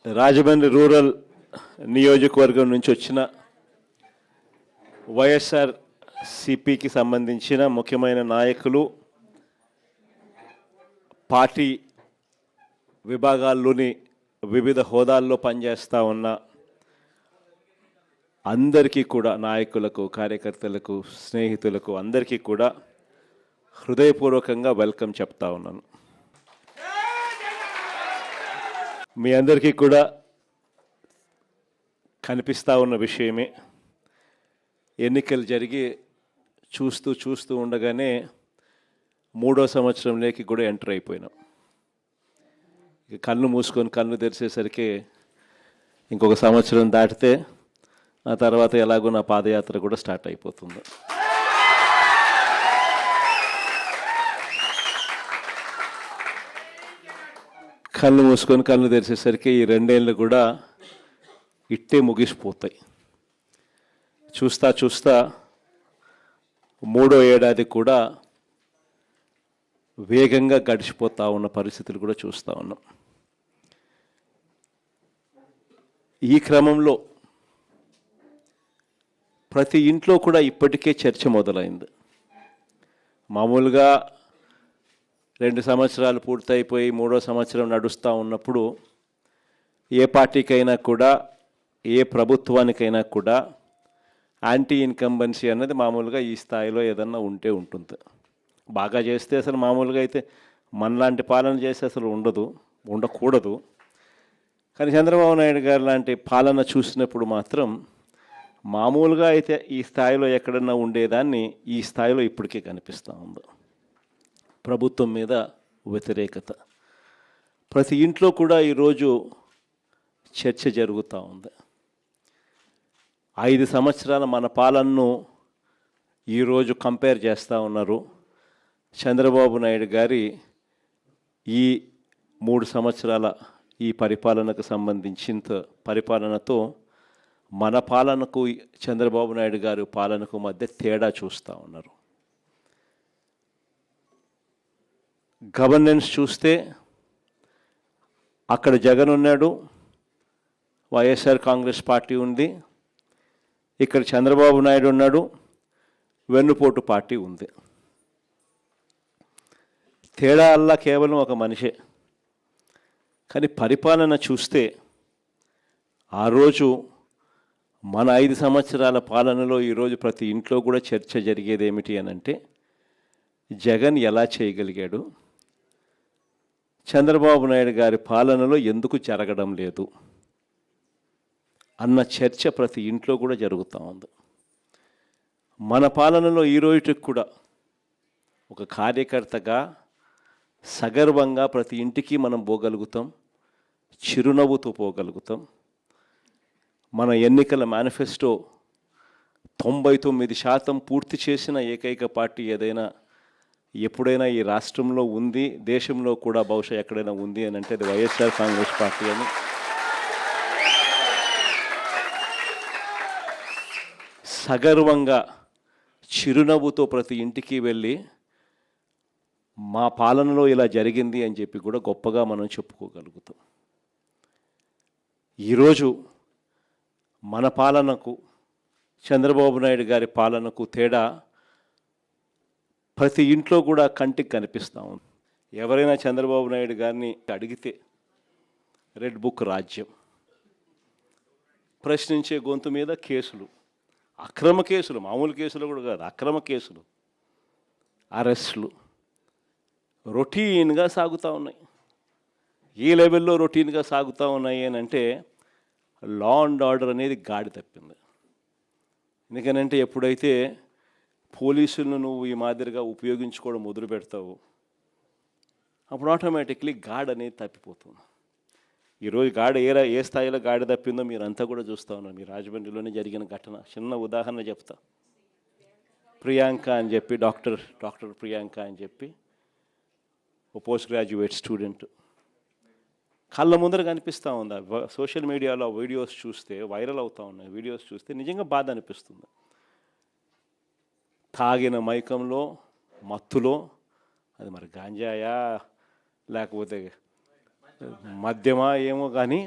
Rajahmundry rural నియోజకవర్గం నుంచి వచ్చిన వైఎస్ఆర్ సిపికి సంబంధించిన ముఖ్యమైన నాయకులు, పార్టీ విభాగాల్లోని వివిధ హోదాల్లో పనిచేస్తూ ఉన్న అందరికీ కూడా, నాయకులకు, కార్యకర్తలకు, స్నేహితులకు అందరికీ కూడా హృదయపూర్వకంగా వెల్కమ్ చెప్తా ఉన్నాను. మీ అందరికీ కూడా కనిపిస్తూ ఉన్న విషయమే, ఎన్నికలు జరిగి చూస్తూ ఉండగానే 3వ సంవత్సరంలోకి కూడా ఎంటర్ అయిపోయినాం. కళ్ళు మూసుకొని కళ్ళు తెరిచేసరికి ఇంకొక సంవత్సరం దాటితే ఆ తర్వాత ఎలాగో నా పాదయాత్ర కూడా స్టార్ట్ అయిపోతుంది. కళ్ళు మూసుకొని కళ్ళు తెరిచేసరికి ఈ 2 ఏళ్ళు కూడా ఇట్టే ముగిసిపోతాయి. చూస్తా 3వ ఏడాది కూడా వేగంగా గడిచిపోతూ ఉన్న పరిస్థితులు కూడా చూస్తూ ఉన్నాం. ఈ క్రమంలో ప్రతి ఇంట్లో కూడా ఇప్పటికే చర్చ మొదలైంది. మామూలుగా 2 సంవత్సరాలు పూర్తయిపోయి 3వ సంవత్సరం నడుస్తూ ఉన్నప్పుడు ఏ పార్టీకైనా కూడా, ఏ ప్రభుత్వానికైనా కూడా యాంటీ ఇన్కంబెన్సీ అన్నది మామూలుగా ఈ స్థాయిలో ఏదన్నా ఉంటే ఉంటుంది. బాగా చేస్తే అసలు మామూలుగా అయితే మనలాంటి పాలన చేస్తే అసలు ఉండకూడదు. కానీ చంద్రబాబు నాయుడు గారు లాంటి పాలన చూసినప్పుడు మాత్రం మామూలుగా అయితే ఈ స్థాయిలో ఎక్కడన్నా ఉండేదాన్ని ఈ స్థాయిలో ఇప్పటికే కనిపిస్తూ ఉంది. ప్రభుత్వం మీద వ్యతిరేకత ప్రతి ఇంట్లో కూడా ఈరోజు చర్చ జరుగుతూ ఉంది. 5 సంవత్సరాల మన పాలనను ఈరోజు కంపేర్ చేస్తూ ఉన్నారు. చంద్రబాబు నాయుడు గారి ఈ 3 సంవత్సరాల ఈ పరిపాలనకు సంబంధించిన పరిపాలనతో మన పాలనకు, చంద్రబాబు నాయుడు గారి పాలనకు మధ్య తేడా చూస్తూ ఉన్నారు. గవర్నెన్స్ చూస్తే అక్కడ జగన్ ఉన్నాడు, వైఎస్ఆర్ కాంగ్రెస్ పార్టీ ఉంది. ఇక్కడ చంద్రబాబు నాయుడు ఉన్నాడు, వెన్నుపోటు పార్టీ ఉంది. తేడా అల్లా కేవలం ఒక మనిషే. కానీ పరిపాలన చూస్తే ఆ రోజు మన 5 సంవత్సరాల పాలనలో ఈరోజు ప్రతి ఇంట్లో కూడా చర్చ జరిగేది ఏమిటి అని అంటే, జగన్ ఎలా చేయగలిగాడు, చంద్రబాబు నాయుడు గారి పాలనలో ఎందుకు జరగడం లేదు అన్న చర్చ ప్రతి ఇంట్లో కూడా జరుగుతూ ఉంది. మన పాలనలో ఈ రోజుకి కూడా ఒక కార్యకర్తగా సగర్వంగా ప్రతి ఇంటికి మనం పోగలుగుతాం, చిరునవ్వుతో పోగలుగుతాం. మన ఎన్నికల మేనిఫెస్టో 99% పూర్తి చేసిన ఏకైక పార్టీ ఏదైనా ఎప్పుడైనా ఈ రాష్ట్రంలో ఉంది, దేశంలో కూడా బహుశా ఎక్కడైనా ఉంది అని అంటే అది వైఎస్ఆర్ కాంగ్రెస్ పార్టీ అని సగర్వంగా చిరునవ్వుతో ప్రతి ఇంటికి వెళ్ళి మా పాలనలో ఇలా జరిగింది అని చెప్పి కూడా గొప్పగా మనం చెప్పుకోగలుగుతాం. ఈరోజు మన పాలనకు, చంద్రబాబు నాయుడు గారి పాలనకు తేడా ప్రతి ఇంట్లో కూడా కంటికి కనిపిస్తూ ఉంది. ఎవరైనా చంద్రబాబు నాయుడు గారిని అడిగితే రెడ్ బుక్ రాజ్యం, ప్రశ్నించే గొంతు మీద కేసులు, అక్రమ కేసులు, మామూలు కేసులు కూడా కాదు, అక్రమ కేసులు, అరెస్టులు రొటీన్గా సాగుతూ ఉన్నాయి. ఏ లెవెల్లో రొటీన్గా సాగుతూ ఉన్నాయి అని అంటే లా అండ్ ఆర్డర్ అనేది గాడి తప్పింది. ఎందుకనంటే ఎప్పుడైతే పోలీసులను నువ్వు ఈ మాదిరిగా ఉపయోగించుకోవడం మొదలు పెడతావు, అప్పుడు ఆటోమేటిక్లీ గాడ్ అనేది తప్పిపోతుంది. ఈరోజు ఏ స్థాయిలో గాడి తప్పిందో మీరంతా కూడా చూస్తూ ఉన్నారు. మీ రాజమండ్రిలోనే జరిగిన ఘటన చిన్న ఉదాహరణ చెప్తా. ప్రియాంక అని చెప్పి డాక్టర్ ప్రియాంక అని చెప్పి ఓ పోస్ట్ గ్రాడ్యుయేట్ స్టూడెంట్ కళ్ళ ముందర కనిపిస్తూ ఉంది. సోషల్ మీడియాలో వీడియోస్ చూస్తే, వైరల్ అవుతూ ఉన్నాయి వీడియోస్ చూస్తే నిజంగా బాధ అనిపిస్తుంది. తాగిన మైకంలో, మత్తులో, అది మరి గాంజాయా లేకపోతే మద్యమా ఏమో కానీ